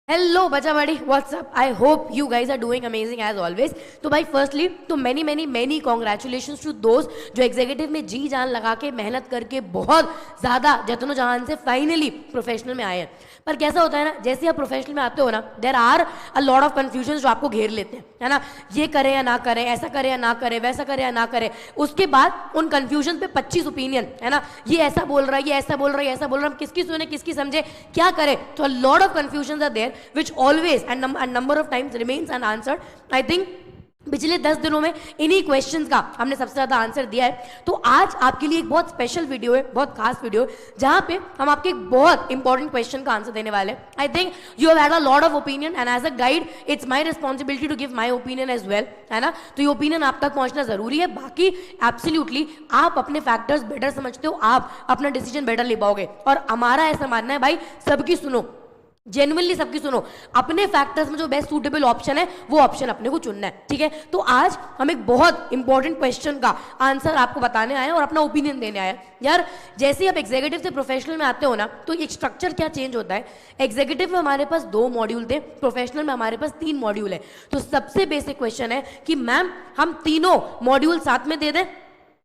Hello बच्चा बड़ी what's up. I hope you guys are doing amazing as always. तो भाई फर्स्टली तो मैनी कॉन्ग्रेचुलेशन टू दोस्त जो एग्जीक्यूटिव में जी जान लगा के मेहनत करके बहुत ज़्यादा जतनो जहान से फाइनली प्रोफेशनल में आए हैं। पर कैसा होता है ना, जैसे आप प्रोफेशनल में आते हो ना, there are a lot of confusion जो आपको घेर लेते हैं, है ना। ये करें या ना करें, ऐसा करें या ना करें, वैसा करें या ना करें। उसके बाद उन कन्फ्यूजन पे 25 ओपिनियन, है ना। ये ऐसा बोल रहा है, ये ऐसा बोल रहा है, ये ऐसा बोल रहा है, हम किसकी सुने किसकी समझे, क्या करें। तो a lot of confusion are there which always and number of times remains unanswered. I think पिछले 10 दिनों में इन्हीं क्वेश्चंस का हमने सबसे ज़्यादा आंसर दिया है। तो आज आपके लिए एक बहुत स्पेशल वीडियो है, बहुत खास वीडियो है, जहाँ पे हम आपके एक बहुत इंपॉर्टेंट क्वेश्चन का आंसर देने वाले हैं। I think you have had a lot of opinion and as a guide it's my responsibility to give my opinion as well, है ना। तो ये ओपिनियन आप तक पहुंचना जरूरी है। बाकी एब्सोल्युटली आप अपने फैक्टर्स बेटर समझते हो, आप अपना डिसीजन बेटर ले पाओगे। और हमारा ऐसा मानना है भाई, सबकी सुनो, जेन्युइनली सबकी सुनो, अपने फैक्टर्स में जो बेस्ट सूटेबल ऑप्शन है वो ऑप्शन अपने को चुनना है, ठीक है। तो आज हम एक बहुत इंपॉर्टेंट क्वेश्चन का आंसर आपको बताने आए हैं और अपना ओपिनियन देने आए हैं। यार जैसे ही आप एग्जीक्यूटिव से प्रोफेशनल में आते हो ना, तो एक स्ट्रक्चर क्या चेंज होता है। एग्जीक्यूटिव में हमारे पास 2 मॉड्यूल थे, प्रोफेशनल में हमारे पास 3 मॉड्यूल है। तो सबसे बेसिक क्वेश्चन है कि मैम हम तीनों मॉड्यूल साथ में दे दें,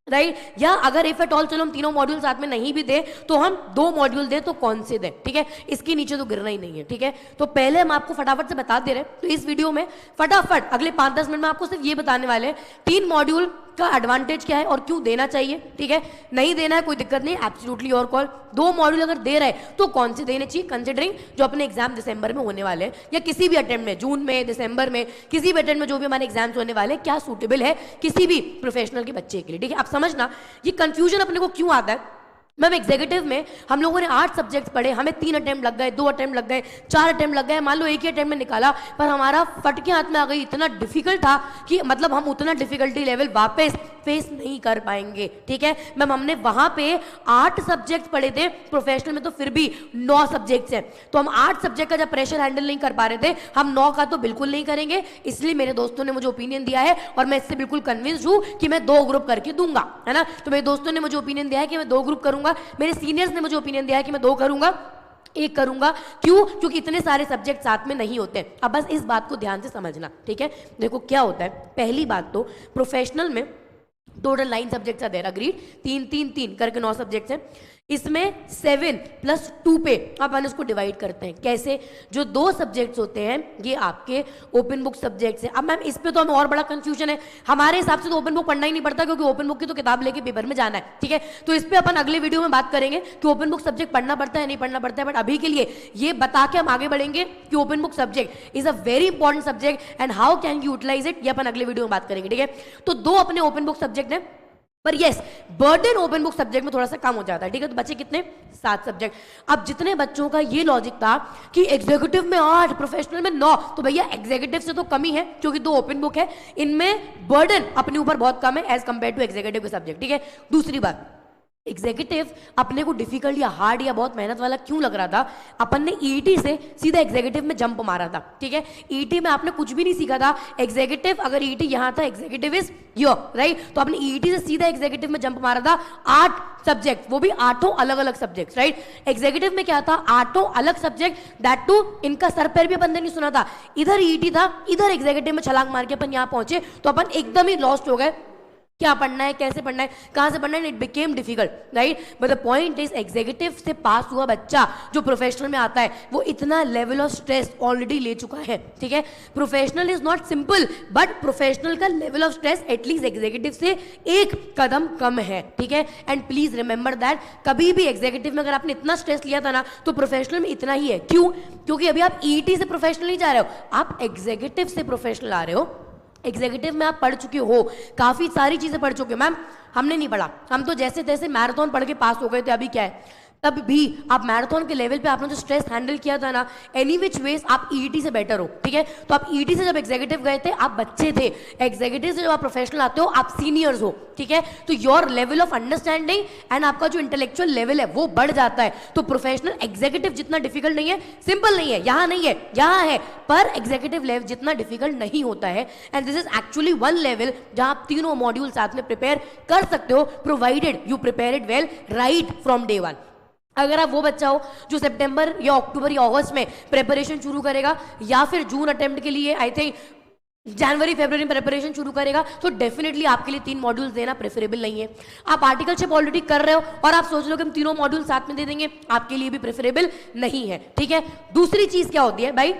राइट, या अगर इफ एट ऑल चलो हम तीनों मॉड्यूल साथ में नहीं भी दे तो हम 2 मॉड्यूल दे, तो कौन से दे, ठीक है। इसके नीचे तो गिरना ही नहीं है, ठीक है। तो पहले हम आपको फटाफट से बता दे रहे हैं। तो इस वीडियो में फटाफट अगले 5-10 मिनट में आपको सिर्फ ये बताने वाले हैं 3 मॉड्यूल का एडवांटेज क्या है और क्यों देना चाहिए, ठीक है। नहीं देना है कोई दिक्कत नहीं, एब्सोल्युटली योर कॉल। 2 मॉड्यूल अगर दे रहे हैं तो कौन से देने चाहिए, कंसिडरिंग जो अपने एग्जाम दिसंबर में होने वाले हैं, या किसी भी अटेम्प्ट में, जून में, दिसंबर में, किसी भी अटेम्प्ट में जो भी हमारे एग्जाम्स होने वाले हैं, क्या सूटेबल है किसी भी प्रोफेशनल के बच्चे के लिए, ठीक है। आप समझना ये कंफ्यूजन अपने को क्यों आता है। मैम एग्जीक्यूटिव में हम लोगों ने 8 सब्जेक्ट्स पढ़े, हमें 3 अटेम्प्ट लग गए, 2 अटेम्प्ट लग गए, 4 अटेम्प्ट लग गए, मान लो एक ही अटेम्प्ट में निकाला, पर हमारा फटके हाथ में आ गई, इतना डिफिकल्ट था कि मतलब हम उतना डिफिकल्टी लेवल वापस फेस नहीं कर पाएंगे, ठीक है। मैम हमने वहां पे 8 सब्जेक्ट पढ़े थे, प्रोफेशनल में तो फिर भी 9 सब्जेक्ट्स हैं। तो हम 8 सब्जेक्ट का जब प्रेशर हैंडल नहीं कर पा रहे थे, हम 9 का तो बिल्कुल नहीं करेंगे। इसलिए मेरे दोस्तों ने मुझे ओपिनियन दिया है और मैं इससे बिल्कुल कन्विंस्ड हूं कि मैं 2 ग्रुप करके दूंगा, है ना। तो मेरे दोस्तों ने मुझे ओपिनियन दिया है कि मैं 2 ग्रुप करूंगा, मेरे सीनियर्स ने मुझे ओपिनियन दिया है कि मैं 2 करूंगा, 1 करूंगा। क्यों? क्योंकि इतने सारे सब्जेक्ट साथ में नहीं होते। अब बस इस बात को ध्यान से समझना, ठीक है। देखो क्या होता है, पहली बात तो प्रोफेशनल में total 9 subjects are there, agreed, 3-3-3 करके 9 सब्जेक्ट्स हैं। इसमें 7 + 2 पे अपन इसको डिवाइड करते हैं। कैसे? जो 2 सब्जेक्ट्स होते हैं ये आपके ओपन बुक सब्जेक्ट्स हैं। अब मैम इस पे तो हमें और बड़ा कंफ्यूजन है, हमारे हिसाब से तो ओपन बुक पढ़ना ही नहीं पड़ता, क्योंकि ओपन बुक की तो किताब लेके पेपर में जाना है, ठीक है। तो इस पे अपन अगले वीडियो में बात करेंगे कि ओपन बुक सब्जेक्ट पढ़ना पड़ता है नहीं पढ़ना पड़ता है। बट अभी के लिए ये बता के हम आगे बढ़ेंगे कि open book subject is a very important subject and how can you utilise it, ये अपन अगले वीडियो में बात करेंगे, ठीक है। तो 2 अपने ओपन बुक सब्जेक्ट हैं, पर yes burden open book subject में थोड़ा सा कम हो जाता है, ठीक है। तो बच्चे कितने? 7 सब्जेक्ट। अब जितने बच्चों का ये लॉजिक था कि एग्जीक्यूटिव में 8, प्रोफेशनल में 9, तो भैया एग्जीक्यूटिव से तो कम ही है, क्योंकि 2 ओपन बुक है, इनमें बर्डन अपने ऊपर बहुत कम है एज कंपेयर टू एग्जीक्यूटिव के सब्जेक्ट, ठीक है। दूसरी बात, एग्जीक्यूटिव अपने को डिफिकल्ट या हार्ड या बहुत मेहनत वाला क्यों लग रहा था, अपन ने ईटी से सीधा एग्जीक्यूटिव में जंप मारा था, ठीक है। ईटी में आपने कुछ भी नहीं सीखा था। एग्जीक्यूटिव अगर ईटी यहां था, एग्जीक्यूटिव इज योर, राइट। तो आपने ईटी से सीधा एग्जीक्यूटिव में जंप मारा था। 8 सब्जेक्ट, वो भी 8 अलग अलग सब्जेक्ट, राइट। एग्जीक्यूटिव में क्या था? 8 अलग सब्जेक्ट, दैट टू इनका सर पैर भी अपन ने नहीं सुना था। इधर ईटी था, इधर एग्जीक्यूटिव में छलांग मार के अपन यहां पहुंचे, तो अपन एकदम ही लॉस्ट हो गए। क्या पढ़ना है, कैसे पढ़ना है, कहां से पढ़ना है, it became difficult, right. But the point is executive से पास हुआ बच्चा जो प्रोफेशनल में आता है, वो इतना लेवल ऑफ स्ट्रेस ऑलरेडी ले चुका है, ठीक है। Professional is not simple, but professional का level of stress at least executive से 1 कदम कम है, ठीक है। एंड प्लीज रिमेंबर दैट, कभी भी एग्जीक्यूटिव में अगर आपने इतना स्ट्रेस लिया था ना, तो प्रोफेशनल में इतना ही है। क्यों? क्योंकि अभी आप ईटी से प्रोफेशनल नहीं जा रहे हो, आप एग्जीक्यूटिव से प्रोफेशनल आ रहे हो। एग्जीक्यूटिव में आप पढ़ चुके हो, काफी सारी चीजें पढ़ चुके हो। मैम हमने नहीं पढ़ा, हम तो जैसे तैसे मैराथन पढ़ के पास हो गए थे। अभी क्या है, तब भी आप मैराथन के लेवल पे आपने जो स्ट्रेस हैंडल किया था ना, एनी विच वेज आप ईटी से बेटर हो, ठीक है। तो आप ईटी से जब एग्जीक्यूटिव गए थे आप बच्चे थे, एग्जीक्यूटिव से जब आप प्रोफेशनल आते हो आप सीनियर्स हो, ठीक है। तो your level of understanding and आपका जो इंटेलेक्चुअल लेवल है वो बढ़ जाता है। तो प्रोफेशनल एग्जीक्यूटिव जितना डिफिकल्ट नहीं है, सिंपल नहीं है, यहाँ नहीं है, यहाँ है, पर एग्जीक्यूटिव लेवल जितना डिफिकल्ट नहीं होता है। And this is actually one level जहां आप तीनों मॉड्यूल साथ में प्रिपेयर कर सकते हो, provided you prepare it well right from day 1। अगर आप वो बच्चा हो जो सितंबर या अक्टूबर या अगस्त में प्रिपरेशन शुरू करेगा, या फिर जून अटेम्प्ट के लिए आई थिंक जनवरी फरवरी में प्रिपरेशन शुरू करेगा, तो डेफिनेटली आपके लिए 3 मॉड्यूल्स देना प्रेफरेबल नहीं है। आप आर्टिकलशिप ऑलरेडी कर रहे हो और आप सोच लो कि हम तीनों मॉड्यूल साथ में दे देंगे, आपके लिए भी प्रेफरेबल नहीं है, ठीक है। दूसरी चीज क्या होती है भाई,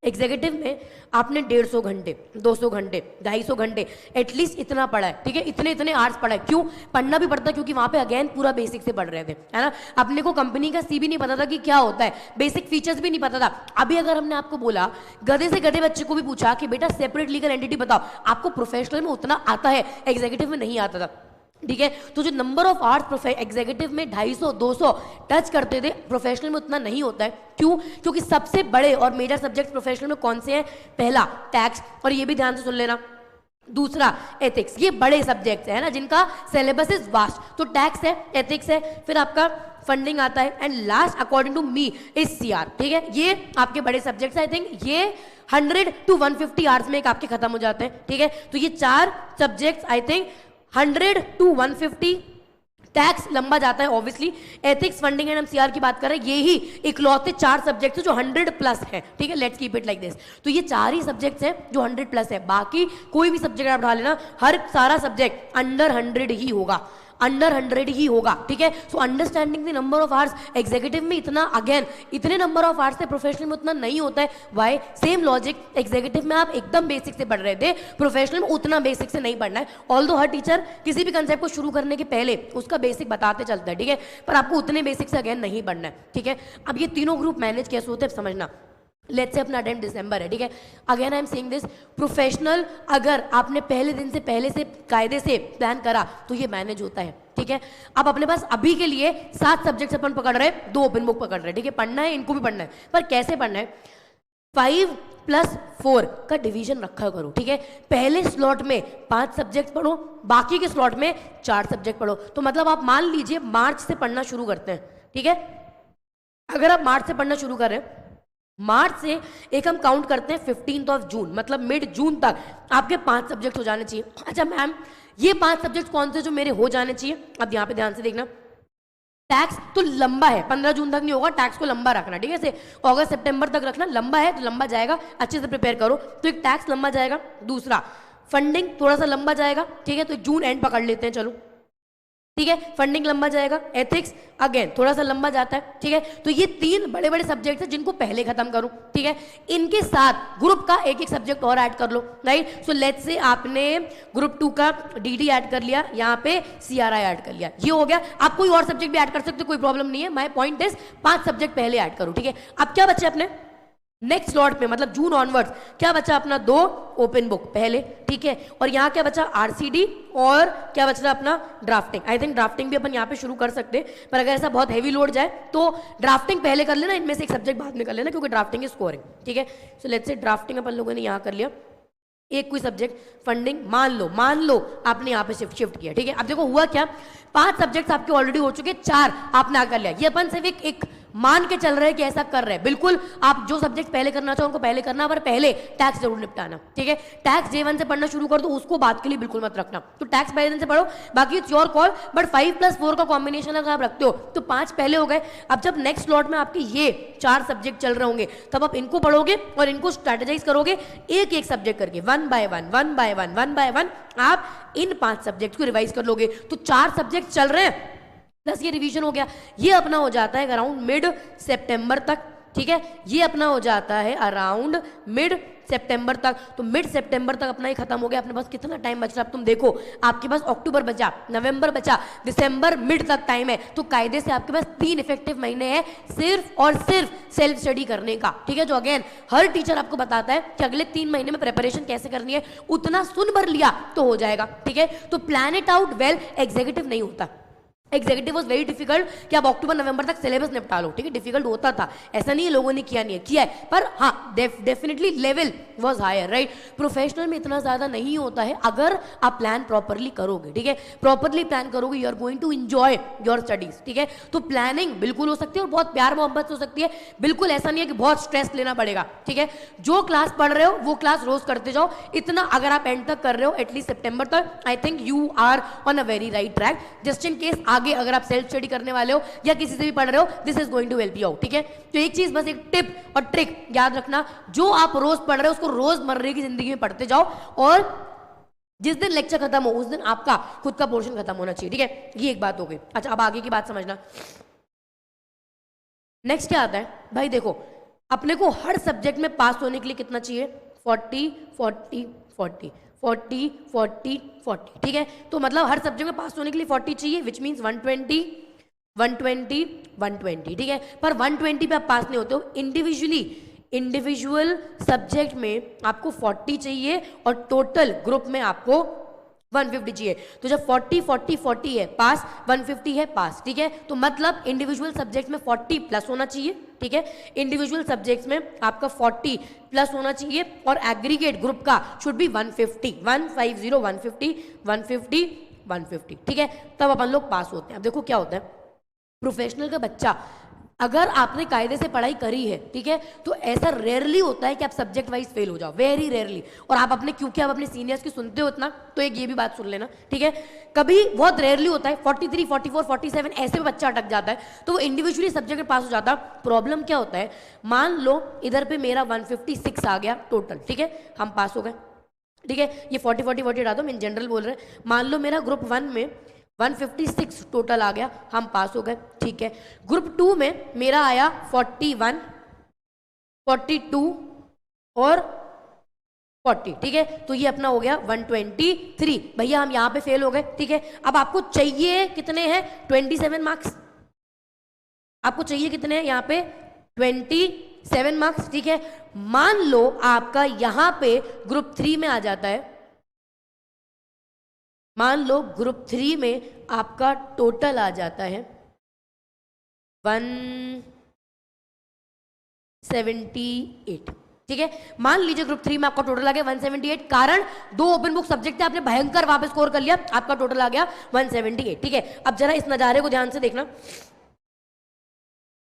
एग्जीक्यूटिव में आपने 150 घंटे, 200 घंटे, 250 घंटे एटलीस्ट इतना पढ़ा है, ठीक है, इतने इतने आवर्स पढ़ा है। क्यों पढ़ना भी पड़ता है? क्योंकि वहां पे अगेन पूरा बेसिक से पढ़ रहे थे, है ना। अपने को कंपनी का सी भी नहीं पता था कि क्या होता है, बेसिक फीचर्स भी नहीं पता था। अभी अगर हमने आपको बोला, गधे से गधे बच्चे को भी पूछा कि बेटा सेपरेट लीगल एंटिटी बताओ, आपको प्रोफेशनल में उतना आता है, एग्जीक्यूटिव में नहीं आता था, ठीक है। तो जो नंबर ऑफ आवर्स एग्जीक्यूटिव में 250 200 टच करते थे, प्रोफेशनल में उतना नहीं होता है। क्यों? क्योंकि सबसे बड़े और मेजर सब्जेक्ट प्रोफेशनल में कौन से हैं? पहला टैक्स, और ये भी ध्यान से सुन लेना, दूसरा एथिक्स। ये बड़े सब्जेक्ट्स है ना जिनका सिलेबस इज वास्ट। तो टैक्स है, एथिक्स है, फिर आपका फंडिंग आता है, and last according to me is CR, ठीक है। ये आपके बड़े सब्जेक्ट्स, आई थिंक ये 100 to 150 आवर्स में एक आपके खत्म हो जाते हैं, ठीक है। तो ये 4 subjects I think 100 to 150, tax लंबा जाता है obviously, ethics, funding and MCR की बात कर रहे हैं, ये ही इकलौते 4 सब्जेक्ट्स हैं जो 100 प्लस है, ठीक है। Let's keep it like this. तो ये 4 ही सब्जेक्ट्स हैं जो 100 प्लस है, बाकी कोई भी सब्जेक्ट आप उठा लेना, हर सारा सब्जेक्ट अंडर 100 ही होगा, अंडर 100 ही होगा, ठीक है। So understanding the number of hours, executive में इतना अगेन इतने नंबर ऑफ आवर्स है, प्रोफेशनल में उतना नहीं होता है। वाई? सेम लॉजिक, एग्जीक्यूटिव में आप एकदम बेसिक से पढ़ रहे थे, प्रोफेशनल में उतना बेसिक से नहीं पढ़ना है। ऑल्दो हर टीचर किसी भी कंसेप्ट को शुरू करने के पहले उसका बेसिक बताते चलता है, ठीक है, पर आपको उतने बेसिक से अगेन नहीं पढ़ना है, ठीक है। अब ये तीनों ग्रुप मैनेज कैसे होते हैं समझना। लेट्स से अपना अटेम्प्ट दिसंबर है, ठीक है। Again I am saying this, professional अगर आपने पहले दिन से पहले से कायदे से प्लान करा तो ये मैनेज होता है, ठीक है। अब अपने पास अभी के लिए 7 सब्जेक्ट्स अपन पकड़ रहे हैं, 2 ओपन बुक पकड़ रहे हैं, ठीक है। पढ़ना है, इनको भी पढ़ना है, पर कैसे पढ़ना है? 5+4 का डिवीजन रखा करो, ठीक है। पहले स्लॉट में 5 सब्जेक्ट पढ़ो, बाकी के स्लॉट में 4 सब्जेक्ट पढ़ो। तो मतलब आप मान लीजिए मार्च से पढ़ना शुरू करते हैं, ठीक है। अगर आप मार्च से पढ़ना शुरू कर रहे हैं, मार्च से एक हम काउंट करते हैं 15 जून, मतलब मिड जून तक आपके 5 सब्जेक्ट हो जाने चाहिए। अच्छा मैम, ये 5 सब्जेक्ट कौन से जो मेरे हो जाने चाहिए? अब यहाँ पे ध्यान से देखना, टैक्स तो लंबा है, 15 जून तक नहीं होगा, टैक्स को लंबा रखना, ठीक है। से अगस्त सितंबर तक रखना, लंबा है तो लंबा जाएगा, अच्छे से प्रिपेयर करो। तो एक टैक्स लंबा जाएगा, दूसरा फंडिंग थोड़ा सा लंबा जाएगा, ठीक है, तो जून एंड पकड़ लेते हैं, चलो ठीक है। फंडिंग लंबा जाएगा, एथिक्स अगेन थोड़ा सा लंबा जाता है, ठीक है। तो ये 3 बड़े बड़े सब्जेक्ट हैं जिनको पहले खत्म करूं, ठीक है। इनके साथ ग्रुप का एक एक सब्जेक्ट और ऐड कर लो, राइट। सो लेट्स से आपने ग्रुप 2 का डीडी ऐड कर लिया, यहाँ पे सीआरआई ऐड कर लिया, ये हो गया। आप कोई और सब्जेक्ट भी ऐड कर सकते हो, कोई प्रॉब्लम नहीं है। माय पॉइंट इज 5 सब्जेक्ट पहले ऐड करो, ठीक है। अब क्या बचे अपने नेक्स्ट स्लॉट में, मतलब जून ऑनवर्ड्स क्या बचा अपना? 2 ओपन बुक पहले, ठीक है। और यहाँ क्या बचा? आरसीडी, और क्या बच रहा अपना? ड्राफ्टिंग। आई थिंक ड्राफ्टिंग भी अपन यहाँ पे शुरू कर सकते हैं, पर अगर ऐसा बहुत हैवी लोड जाए तो ड्राफ्टिंग पहले कर लेना, इनमें से एक सब्जेक्ट बाद में कर लेना, क्योंकि ड्राफ्टिंग इज स्कोरिंग, ठीक है। सो लेट्स से ड्राफ्टिंग अपन लोगों ने यहाँ कर लिया, एक कोई सब्जेक्ट फंडिंग मान लो आपने यहाँ पे शिफ्ट किया, ठीक है। अब देखो हुआ क्या, 5 सब्जेक्ट्स आपके ऑलरेडी हो चुके, 4 आपने कर लिया। ये अपन सिर्फ एक मान के चल रहे हैं कि ऐसा कर रहे हैं, बिल्कुल आप जो सब्जेक्ट पहले करना चाहो उनको पहले करना, पर पहले टैक्स जरूर निपटाना, ठीक है। टैक्स J1 से पढ़ना शुरू कर दो, उसको बात के लिए बिल्कुल मत रखना। तो टैक्स पहले दिन से पढ़ो, बाकी इट्स योर कॉल, बट 5+4 का कॉम्बिनेशन अगर आप रखते हो तो 5 पहले हो गए। अब जब नेक्स्ट स्लॉट में आपके ये 4 सब्जेक्ट चल रहे होंगे, तब आप इनको पढ़ोगे और इनको स्ट्रेटेजाइज करोगे एक एक सब्जेक्ट करके, 1 by 1 आप इन 5 सब्जेक्ट को रिवाइज कर लोगे। तो 4 सब्जेक्ट चल रहे हैं प्लस ये रिवीजन हो गया, ये अपना हो जाता है अराउंड मिड सितंबर तक, ठीक है। ये अपना हो जाता है अराउंड मिड सितंबर तक। तो मिड सितंबर तक अपना ये खत्म हो गया। अपने पास कितना टाइम बच रहा है? अब तुम देखो, आपके पास अक्टूबर बचा, नवंबर बचा, दिसंबर मिड तक टाइम है। तो कायदे से आपके पास 3 इफेक्टिव महीने हैं सिर्फ और सिर्फ सेल्फ स्टडी करने का, ठीक है। जो अगेन हर टीचर आपको बताता है कि अगले 3 महीने में प्रिपरेशन कैसे करनी है, उतना सुन भर लिया तो हो जाएगा, ठीक है। तो plan it out well, executive नहीं होता। एग्जीक्यूटिव वॉज वेरी डिफिकल्ट कि आप अक्टूबर नवंबर तक सिलेबस निपटा लो, ठीक है। डिफिकल्ट होता था, ऐसा नहीं है लोगों ने किया नहीं है, किया है, पर हाँ definitely level was higher, right. Professional में इतना ज्यादा नहीं होता है अगर आप प्लान प्रॉपरली करोगे, ठीक है। प्रॉपरली प्लान करोगे, you are going to enjoy your studies, ठीक है। तो प्लानिंग बिल्कुल हो सकती है और बहुत प्यार मोहब्बत हो सकती है, बिल्कुल ऐसा नहीं है कि बहुत स्ट्रेस लेना पड़ेगा, ठीक है। जो क्लास पढ़ रहे हो वो क्लास रोज करते जाओ, इतना अगर आप एंड तक कर रहे हो एटलीस्ट सितंबर तक, I think you are on a very right track. Just in case आगे अगर आप सेल्फ स्टडी करने वाले हो या किसी से भी पढ़ रहे हो, this is going to help you out, ठीक है। तो एक चीज बस, एक टिप और ट्रिक याद रखना, जो आप रोज पढ़ रहे हो उसको रोजमर्रे की जिंदगी में पढ़ते जाओ, और जिस दिन लेक्चर खत्म हो उस दिन आपका खुद का पोर्शन खत्म होना चाहिए, ठीक है। ये एक बात हो गई। अच्छा, अब आगे की बात समझना। नेक्स्ट क्या आता है भाई, देखो अपने को हर सब्जेक्ट में पास होने के लिए कितना चाहिए, 40 40 40 40 40 40, ठीक है। तो मतलब हर सब्जेक्ट में पास होने के लिए 40 चाहिए, विच मीन्स 120 120 120, ठीक है। पर 120 पे आप पास नहीं होते हो, इंडिविजुअल सब्जेक्ट में आपको 40 चाहिए और टोटल ग्रुप में आपको 150 चाहिए। तो जब 40 40 40 है पास, 150 है पास, ठीक है। तो मतलब इंडिविजुअल सब्जेक्ट में 40 प्लस होना चाहिए, ठीक है। इंडिविजुअल सब्जेक्ट्स में आपका 40 प्लस होना चाहिए और एग्रीगेट ग्रुप का शुड बी 150 150 150 150 150, ठीक है। तब अपन लोग पास होते हैं। अब देखो क्या होता है, प्रोफेशनल का बच्चा, अगर आपने कायदे से पढ़ाई करी है, ठीक है, तो ऐसा रेयरली होता है कि आप सब्जेक्ट वाइज फेल हो जाओ, वेरी रेयरली। और आप अपने, क्योंकि आप अपने सीनियर्स की सुनते हो इतना, तो एक ये भी बात सुन लेना, ठीक है। कभी बहुत रेयरली होता है 43 44 47 ऐसे में बच्चा अटक जाता है, तो वो इंडिविजुअली सब्जेक्ट में पास हो जाता। प्रॉब्लम क्या होता है, मान लो इधर पे मेरा 156 आ गया टोटल, ठीक है, हम पास हो गए, ठीक है। ये 40 40 40 हटा दो, मैं इन जनरल बोल रहे हैं। मान लो मेरा ग्रुप 1 में 156 टोटल आ गया, हम पास हो गए, ठीक है। ग्रुप 2 में मेरा आया 41 42 और 40, ठीक है। तो ये अपना हो गया 123, भैया हम यहां पे फेल हो गए, ठीक है। अब आपको चाहिए कितने हैं, 27 मार्क्स। आपको चाहिए कितने हैं यहाँ पे, 27 मार्क्स, ठीक है। मान लो आपका यहां पे ग्रुप 3 में आ जाता है, मान लो ग्रुप 3 में आपका टोटल आ जाता है 178, ठीक है। मान लीजिए ग्रुप 3 में आपका टोटल आ गया 178, कारण 2 ओपन बुक सब्जेक्ट थे, आपने भयंकर वहां पे स्कोर कर लिया, आपका टोटल आ गया 178, ठीक है। अब जरा इस नजारे को ध्यान से देखना,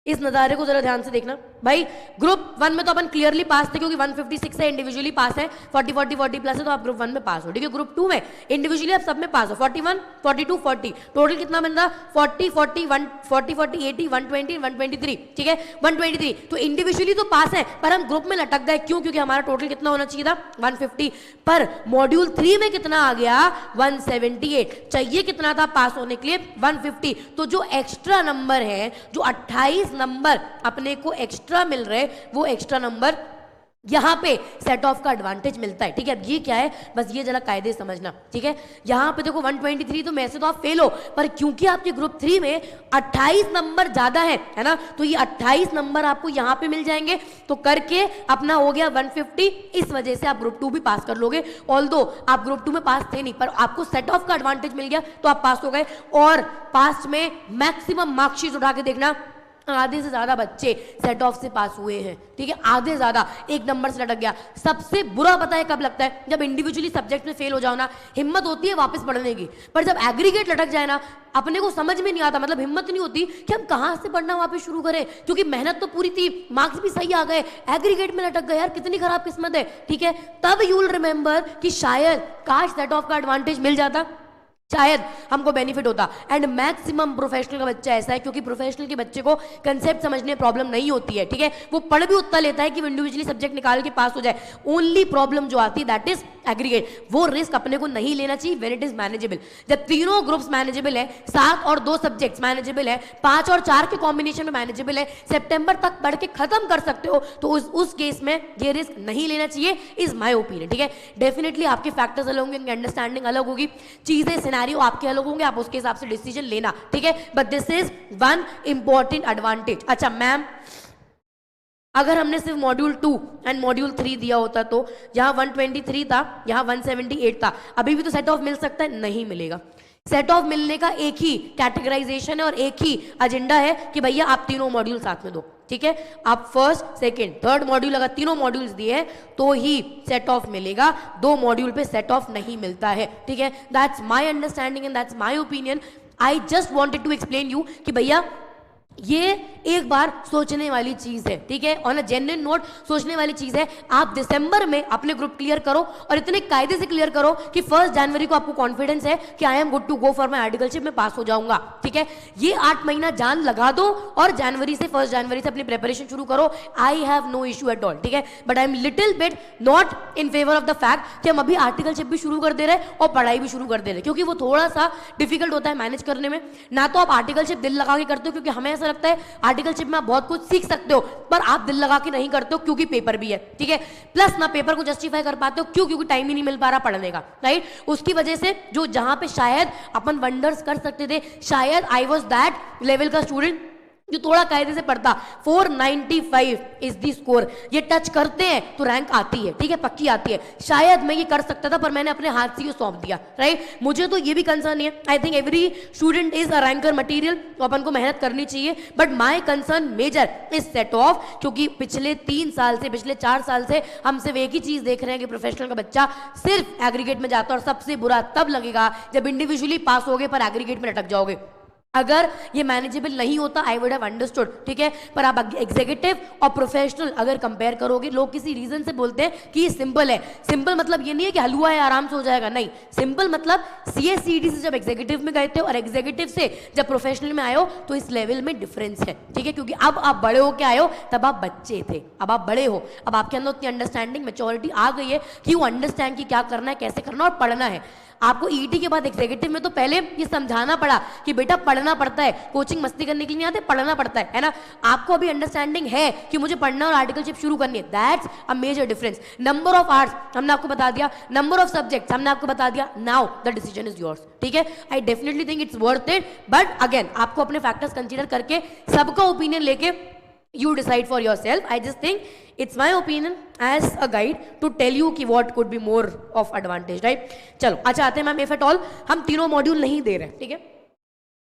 इस नज़ारे को जरा ध्यान से देखना भाई। ग्रुप 1 में तो अपन क्लियरली पास थे क्योंकि 156 है, इंडिविजुअली पास है, 40 40 40 प्लस है, तो आप ग्रुप 1 में पास हो, ठीक है। ग्रुप 2 में इंडिविजुअली आप सब में पास हो, 41 42 40, टोटल कितना बन रहा, 40 40 1 40 40 80 120 123, ठीक है, 123। तो इंडिविजुअली तो पास है, पर हम ग्रुप में लटक गए, क्यों, क्योंकि हमारा टोटल कितना होना चाहिए था 150, पर मॉड्यूल 3 में कितना आ गया 178, चाहिए कितना था पास होने के लिए 150। तो जो एक्स्ट्रा नंबर है, जो 28 नंबर अपने को एक्स्ट्रा मिल रहे, वो एक्स्ट्रा नंबर यहां पे सेट ऑफ का एडवांटेज मिलता है, ठीक है। अब ये क्या है, बस ये जरा कायदे समझना, ठीक है। यहां पे देखो 123, तो में से तो आप फेल हो, पर क्योंकि आपके ग्रुप 3 में 28 नंबर ज्यादा है ना, तो ये 28 नंबर आपको यहां पे मिल जाएंगे, तो करके अपना हो गया 150। इस वजह से आप ग्रुप 2 भी पास कर लोगे, ऑल्दो आप ग्रुप 2 में पास थे नहीं, पर आपको सेट ऑफ का एडवांटेज मिल गया, तो आप पास हो गए। और पास में मैक्सिमम मार्कशीट उठा के देखना, आधे से ज्यादा बच्चे सेट ऑफ से पास हुए हैं, ठीक है, आधे ज्यादा, एक नंबर से लटक गया। सबसे बुरा पता है कब लगता है, जब इंडिविजुअली सब्जेक्ट में फेल हो जाओ ना, हिम्मत होती है वापस पढ़ने की, पर जब एग्रीगेट लटक जाए ना, अपने को समझ में नहीं आता, मतलब हिम्मत नहीं होती कि हम कहां से पढ़ना वापस शुरू करें, क्योंकि मेहनत तो पूरी थी, मार्क्स भी सही आ गए, एग्रीगेट में लटक गए, यार कितनी खराब किस्मत है, ठीक है। तब यू विल रिमेंबर कि शायद काश सेट ऑफ का एडवांटेज मिल जाता, शायद हमको बेनिफिट होता। एंड मैक्सिमम प्रोफेशनल का बच्चा ऐसा है, क्योंकि प्रोफेशनल के बच्चे को कंसेप्ट समझने में प्रॉब्लम नहीं होती है, ठीक है, वो पढ़ भी उतना लेता है कि वो इंडिविजुअली सब्जेक्ट निकाल के पास हो जाए। ओनली प्रॉब्लम जो आती है दैट इज एग्रीगेट, वो रिस्क अपने को नहीं लेना चाहिए व्हेन इट इज मैनेजेबल। जब तीनों ग्रुप्स मैनेजेबल है, 7 और 2 सब्जेक्ट्स मैनेजेबल है, 5 और 4 के कॉम्बिनेशन में मैनेजेबल है, सितंबर तक पढ़ के खत्म कर सकते हो, तो उस केस में ये रिस्क नहीं लेना चाहिए, इज माय ओपिनियन, ठीक है। डेफिनेटली आपके फैक्टर्स अलग होंगे, उनकी अंडरस्टैंडिंग अलग होगी, चीजें सिनेरियो आपके अलग होंगे, आप उसके हिसाब से डिसीजन लेना, ठीक है। But this is one important advantage. अच्छा मैम, अगर हमने सिर्फ मॉड्यूल 2 एंड मॉड्यूल 3 दिया होता, तो यहाँ 123 था, यहाँ 178 था, अभी भी तो सेट ऑफ मिल सकता है, नहीं मिलेगा। सेट ऑफ मिलने का एक ही कैटेगराइजेशन है और एक ही एजेंडा है कि भैया आप तीनों मॉड्यूल साथ में दो, ठीक है। आप फर्स्ट सेकंड थर्ड मॉड्यूल अगर तीनों मॉड्यूल्स दिए तो ही सेट ऑफ मिलेगा, 2 मॉड्यूल पे सेट ऑफ नहीं मिलता है, ठीक है। That's my understanding and that's my opinion. I just wanted to explain you कि भैया ये एक बार सोचने वाली चीज है, ठीक है, ऑन अ जेन्युइन नोट सोचने वाली चीज है। आप दिसंबर में अपने ग्रुप क्लियर करो और इतने कायदे से क्लियर करो कि 1 जनवरी को आपको कॉन्फिडेंस है कि I am good to go for my articleship, में पास हो जाऊंगा, ठीक है। ये 8 महीना जान लगा दो और जनवरी से 1 जनवरी से अपनी प्रिपरेशन शुरू करो। I have no issue at all, ठीक है, but I am little bit not in favour of the fact कि हम अभी आर्टिकलशिप भी शुरू कर दे रहे हैं और पढ़ाई भी शुरू कर दे रहे हैं, क्योंकि वो थोड़ा सा डिफिकल्ट होता है मैनेज करने में। ना तो आप आर्टिकलशिप दिल लगा के करते हो, क्योंकि हमें ऐसा लगता है आर्टिकलशिप में आप बहुत कुछ सीख सकते हो, पर आप दिल लगा के नहीं करते हो क्योंकि पेपर भी है, ठीक है। प्लस ना पेपर को जस्टिफाई कर पाते हो, क्यों? क्योंकि टाइम ही नहीं मिल पा रहा पढ़ने का, राइट। उसकी वजह से जो जहां पे शायद अपन वंडर्स कर सकते थे, शायद आई वाज दैट लेवल का स्टूडेंट जो थोड़ा कायदे से पढ़ता। 495 इज दी स्कोर, ये टच करते हैं तो रैंक आती है, ठीक है, पक्की आती है। शायद मैं ये कर सकता था, पर मैंने अपने हाथ से ये सौंप दिया, राइट। मुझे तो ये भी कंसर्न नहीं है, I think every student is a ranker material, तो अपन को मेहनत करनी चाहिए। But my concern major is set off, क्योंकि पिछले 3 साल से, पिछले 4 साल से हम सिर्फ एक ही चीज देख रहे हैं कि प्रोफेशनल का बच्चा सिर्फ एग्रीगेट में जाता है, और सबसे बुरा तब लगेगा जब इंडिविजुअली पास होगे पर एग्रीगेट में अटक जाओगे। अगर ये मैनेजेबल नहीं होता आई वुड हैव अंडरस्टूड, ठीक है, पर आप एग्जीक्यूटिव और प्रोफेशनल अगर कंपेयर करोगे, लोग किसी रीजन से बोलते हैं कि ये सिंपल है। सिंपल मतलब ये नहीं है कि हलवा है आराम से हो जाएगा, नहीं। सिंपल मतलब CA/CD से जब एग्जीक्यूटिव में गए थे और एग्जीक्यूटिव से जब प्रोफेशनल में आए हो तो इस लेवल में डिफरेंस है, ठीक है, क्योंकि अब आप बड़े हो के आए हो, तब आप बच्चे थे, अब आप बड़े हो, अब आपके अंदर उतनी अंडरस्टैंडिंग मैच्योरिटी आ गई है कि वो अंडरस्टैंड कि क्या करना है, कैसे करना और पढ़ना है। आपको ET के बाद एग्जीक्यूटिव में तो पहले ये समझाना पड़ा कि बेटा पढ़ना पड़ता है, कोचिंग मस्ती करने के लिए नहीं आते, पढ़ना पड़ता है ना। आपको अभी अंडरस्टैंडिंग है कि मुझे पढ़ना और आर्टिकलशिप शुरू करनी है, that's a major difference. Number of hours हमने आपको बता दिया, नंबर ऑफ सब्जेक्ट्स हमने आपको बता दिया, now the decision is yours, ठीक है। I definitely think it's worth it, but again आपको अपने फैक्टर्स कंसीडर करके सबका ओपिनियन लेके you decide for yourself. I just think it's my opinion as a guide to tell you कि what could be more of advantage, right? चलो अच्छा आते हैं मैम, if at all हम तीनों मॉड्यूल नहीं दे रहे, ठीक है,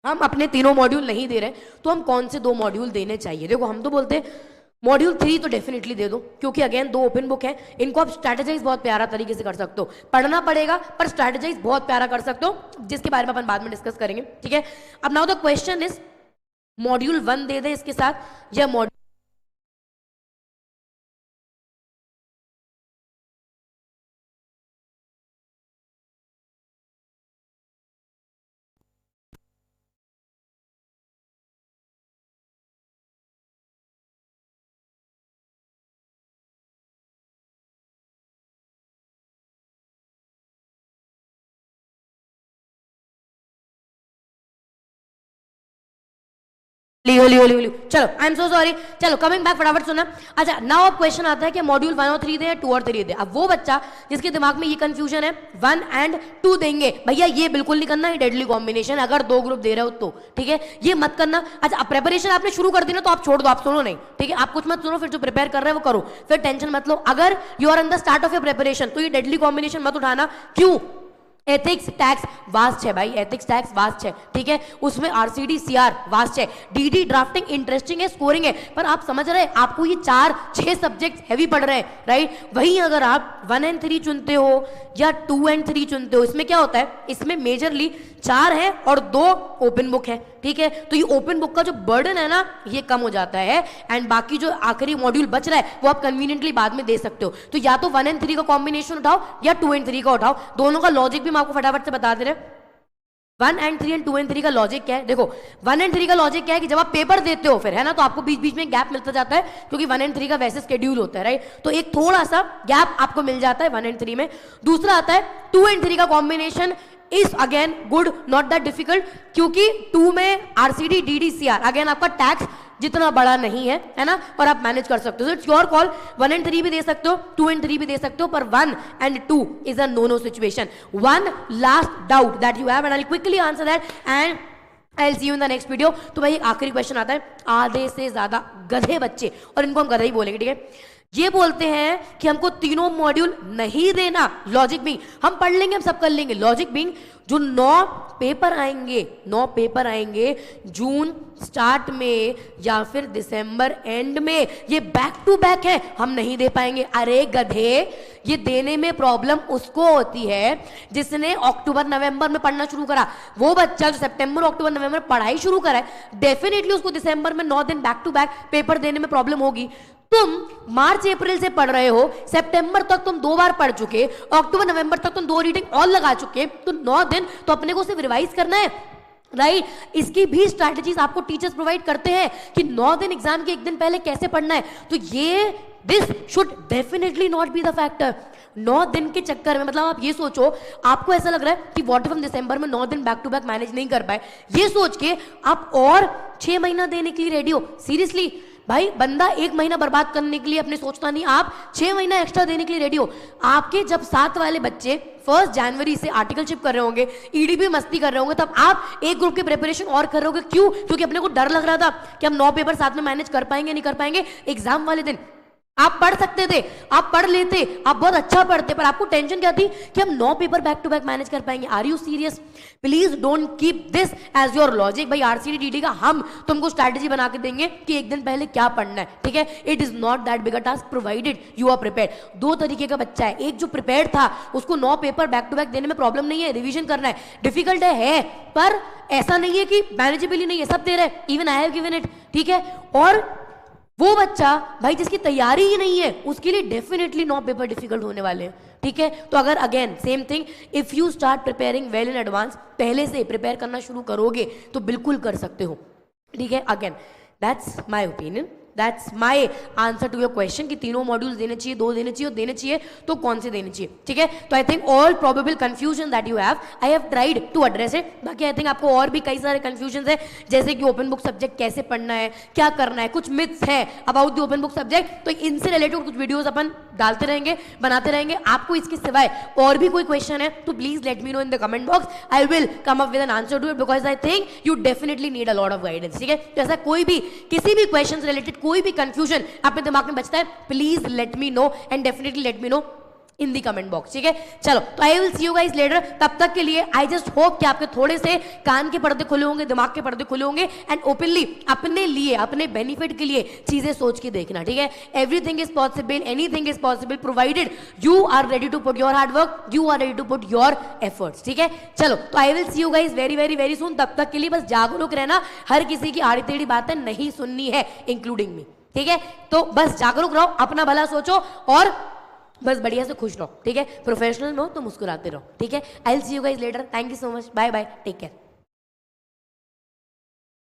हम अपने तीनों मॉड्यूल नहीं दे रहे, तो हम कौन से 2 मॉड्यूल देने चाहिए? देखो हम तो बोलते हैं मॉड्यूल 3 तो डेफिनेटली दे दो, क्योंकि अगेन 2 ओपन बुक है, इनको आप स्ट्रैटेजाइज बहुत प्यारा तरीके से कर सकते हो। पढ़ना पड़ेगा पर स्ट्रैटेजाइज बहुत प्यारा कर सकते हो, जिसके बारे में अपन बाद में डिस्कस करेंगे, ठीक है। अब now the question is, module 1 दे दे इसके साथ या मॉड्यूल लियो चलो, आई एम सो सॉरी। चलो कमिंग बैक, फटाफट सुना। अच्छा नाउ अब क्वेश्चन आता है कि मॉड्यूल 1 और 3 दे या 2 और 3 दे। अब वो बच्चा जिसके दिमाग में ये कंफ्यूजन है 1 and 2 देंगे, भैया ये बिल्कुल नहीं करना, ये डेडली कॉम्बिनेशन अगर 2 ग्रुप दे रहे हो तो, ठीक है, ये मत करना। अच्छा अब प्रिपरेशन आपने शुरू कर दी ना, तो आप छोड़ दो, आप सुनो नहीं, ठीक है, आप कुछ मत सुनो, फिर जो प्रिपेयर कर रहे हैं वो करो, फिर टेंशन मत लो। अगर you are in the start of your preparation तो ये डेडली कॉम्बिनेशन मत उठाना। क्यों? एथिक्स टैक्स वास्ट है भाई, एथिक्स टैक्स वास्ट है, ठीक है, उसमें RCD CR वास्ट है, DD ड्राफ्टिंग इंटरेस्टिंग है, स्कोरिंग है, पर आप समझ रहे हैं आपको ये 4-6 सब्जेक्ट हैवी पढ़ रहे हैं, राइट। वहीं अगर आप 1 and 3 चुनते हो या 2 and 3 चुनते हो, इसमें क्या होता है, इसमें मेजरली 4 है और 2 ओपन बुक है, ठीक है, तो ये ओपन बुक का जो बर्डन है ना ये कम हो जाता है, एंड बाकी जो आखिरी मॉड्यूल बच रहा है वो आप कन्वीनियंटली बाद में दे सकते हो। तो या तो 1 and 3 का कॉम्बिनेशन उठाओ या 2 and 3 का उठाओ, दोनों का लॉजिक भी मैं आपको फटाफट से बता दे रहे। 1 and 3 and 2 and 3 का लॉजिक क्या है? देखो 1 and 3 का लॉजिक क्या है कि जब आप पेपर देते हो फिर, है ना, तो आपको बीच बीच में गैप मिलता जाता है, क्योंकि 1 and 3 का वैसे स्केड्यूल होता है, राइट, तो एक थोड़ा सा गैप आपको मिल जाता है 1 and 3 में। दूसरा आता है 2 and 3 का combination is again good, not that difficult, क्योंकि 2 में RCD DD CR अगेन आपका टैक्स जितना बड़ा नहीं है ना, और आप मैनेज कर सकते हो। इट्स योर कॉल, 1 and 3 भी दे सकते हो, 2 and 3 भी दे सकते हो, पर 1 and 2 is a know situation. One last doubt that you have and I will quickly answer that and I will see you in the next video. तो भाई आखिरी क्वेश्चन आता है, आधे से ज्यादा गधे बच्चे, और इनको हम गधा ही बोलेंगे, ठीक है, ये बोलते हैं कि हमको तीनों मॉड्यूल नहीं देना। लॉजिक बिंग हम पढ़ लेंगे, हम सब कर लेंगे। लॉजिक बिंग जो 9 पेपर आएंगे जून स्टार्ट में या फिर दिसंबर एंड में, ये बैक टू बैक है, हम नहीं दे पाएंगे। अरे गधे, ये देने में प्रॉब्लम उसको होती है जिसने अक्टूबर नवंबर में पढ़ना शुरू करा। वो बच्चा जो सितंबर अक्टूबर नवंबर में पढ़ाई शुरू करा है, डेफिनेटली उसको दिसंबर में 9 दिन बैक टू बैक पेपर देने में प्रॉब्लम होगी। तुम मार्च अप्रैल से पढ़ रहे हो, सितंबर तक तुम 2 बार पढ़ चुके, अक्टूबर नवंबर तक तुम 2 रीडिंग और लगा चुके, तो 9 दिन तो अपने को सिर्फ रिवाइज करना है, राइट? इसकी भी स्ट्रैटेजीज आपको टीचर्स प्रोवाइड करते हैं कि 9 दिन एग्जाम के 1 दिन पहले कैसे पढ़ना है। तो ये this should definitely not be the factor. 9 दिन के चक्कर में, मतलब आप ये सोचो, आपको ऐसा लग रहा है कि व्हाट इफ हम दिसंबर में 9 दिन बैक टू बैक मैनेज नहीं कर पाए, ये सोच के आप और 6 महीना देने के लिए रेडी हो? सीरियसली भाई, बंदा 1 महीना बर्बाद करने के लिए अपने सोचता नहीं, आप 6 महीना एक्स्ट्रा देने के लिए रेडी हो। आपके जब 7 वाले बच्चे 1 जनवरी से आर्टिकलशिप कर रहे होंगे, ईडीपी मस्ती कर रहे होंगे, तब आप एक ग्रुप की प्रिपरेशन और कर रहे होगे। क्यों? क्योंकि अपने को डर लग रहा था कि हम 9 पेपर साथ में मैनेज कर पाएंगे नहीं कर पाएंगे। एग्जाम वाले दिन आप पढ़ सकते थे, आप पढ़ लेते, आप बहुत अच्छा पढ़ते, पर आपको टेंशन क्या थी कि हम 9 paper back to back manage कर पाएंगे। Are you serious? Please don't keep this as your logic. भाई आरसीडी डीडी का हम तुमको स्ट्रैटेजी बना के देंगे कि 1 दिन पहले क्या पढ़ना है, ठीक है? It is not that big a task provided you are prepared. 2 तरीके का बच्चा है, एक जो प्रिपेयर्ड था, उसको 9 पेपर बैक टू बैक देने में प्रॉब्लम नहीं है, रिविजन करना है, डिफिकल्ट है पर ऐसा नहीं है कि मैनेजेबल नहीं है, सब दे रहे, even I have given it, ठीक है? और वो बच्चा भाई जिसकी तैयारी ही नहीं है, उसके लिए डेफिनेटली 9 पेपर डिफिकल्ट होने वाले हैं, ठीक है? तो अगर again same thing, if you start preparing well in advance, पहले से प्रिपेयर करना शुरू करोगे तो बिल्कुल कर सकते हो, ठीक है? Again that's my opinion, that's my answer to your question कि 3 मॉड्यूल्स देने चाहिए, 2 देने चाहिए, और देने चाहिए तो कौन से देने चाहिए, ठीक है? तो I think all probable confusion that you have, I have tried to address it. बाकी आई थिंक आपको और भी कई सारे कंफ्यूजन है, जैसे कि ओपन बुक सब्जेक्ट कैसे पढ़ना है, क्या करना है, कुछ मिथ्स है about the open book subject, तो इनसे रिलेटेड कुछ वीडियोस अपन डालते रहेंगे, बनाते रहेंगे। आपको इसके सिवाय और भी कोई क्वेश्चन है तो please let me know in the comment box, I will come up with an answer to it, because I think you definitely need a lot of guidance, ठीक है? तो ऐसा कोई भी किसी भी क्वेश्चन से रिलेटेड कोई भी कंफ्यूजन अपने दिमाग में बचता है, please let me no and definitely let me know in the comment box, ठीक है? चलो, तो I will see you guys letter. तब तक के लिए आई जस्ट होप कि आपके थोड़े से कान के पर्दे खुले होंगे, दिमाग के पर्दे खुले होंगे, एंड ओपनली अपने लिए, अपने बेनिफिट के लिए चीजें सोच के देखना, ठीक है? Everything is possible, anything is possible, provided you are ready to put your hard work, you are ready to put your efforts, ठीक है? चलो, तो I will see you guys very very very soon. तब तक के लिए बस जागरूक रहना, हर किसी की आड़ी टेढ़ी बातें नहीं सुननी है, इंक्लूडिंग मी, ठीक है? तो बस जागरूक रहो, अपना भला सोचो और बस बढ़िया से खुश रहो, ठीक है? प्रोफेशनल में हो तो मुस्कुराते रहो, ठीक है? I will see you guys later, thank you so much, bye bye, take care.